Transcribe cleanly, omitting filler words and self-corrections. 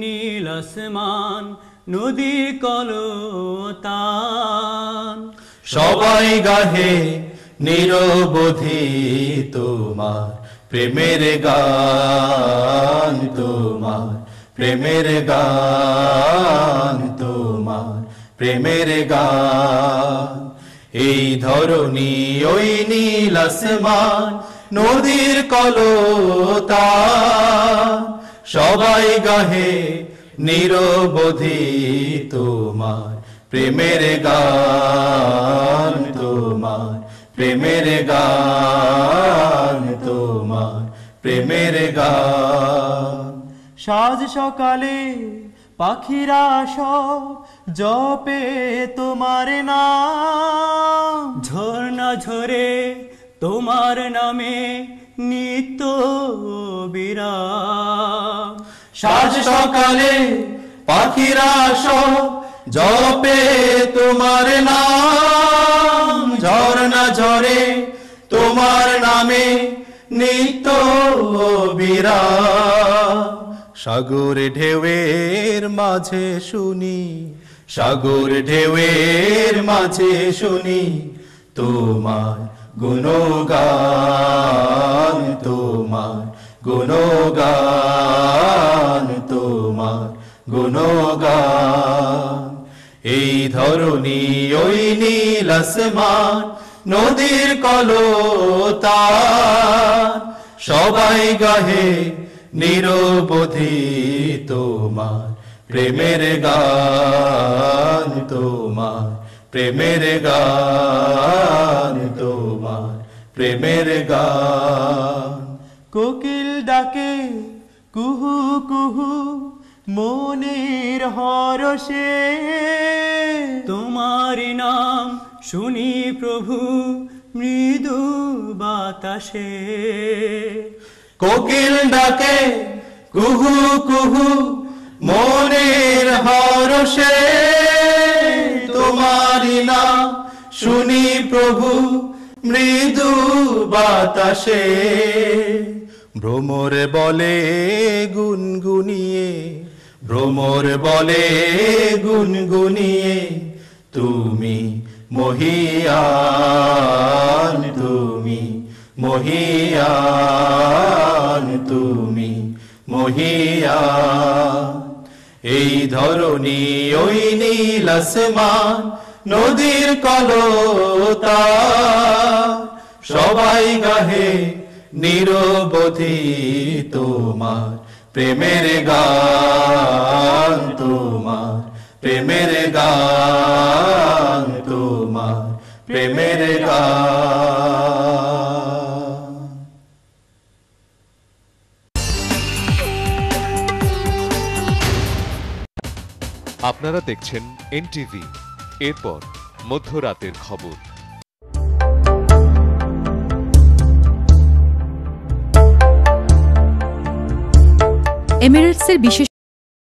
নীল আসমান নদীর কলতান, সবাই গাহে নিরবধি তোমার প্রেমের গান, তোমার প্রেমের গান, তোমার প্রেমের গান। এই ধরনী ওই নীল আসমান নদীর কলতান, সবাই গাহে নিরবধি তোমার প্রেমের গান, তোমার প্রেমের গান, তোমার প্রেমের গান। সাজ সকালে পাখিরা সব জপে তোমার নাম, ঝর্ণা ঝরে তোমার নামে নিত্য বিরাম। সাজ সকালে পাখিরা সব জপে তোমার নাম, ঝর্ণা ঝরে তোমার নামে নিত্য বিরাম। সাগর ঢেউয়ের মাঝে শুনি, সাগর ঢেউয়ের মাঝে শুনি তোমার গুণগান, তোমার গুণগান, তোমার গুণগান। এই ধরনী ওই নীল আসমান নদীর কলতান, সবাই গাহে নিরবধি তোমার প্রেমের গান, তোমার প্রেমের গান, তোমার প্রেমের গান। কোকিল ডাকে কুহু কুহু মনের হরষে, তোমার নাম শুনি প্রভু মৃদু বাতাসে। কোকিল ডাকে কুহু কুহু মনের হরষে, তোমারি নাম শুনি প্রভু মৃদু বাতাসে। ভ্রমর বলে গুনগুনিয়ে, ভ্রমর বলে গুনগুনিয়ে তুমি মহিয়ান, তুমি মহিয়ান, তুমি মহিয়ান। এই ধরনী ওই নীল আসমান নদীর কলতান, সবাই গাহে নিরবধি তোমার প্রেমের গান, তোমার প্রেমের গান, তোমার প্রেমের গান। আপনারা দেখছেন এনটিভি, এরপর মধ্যরাতের খবর। এমিরেটসের বিশেষ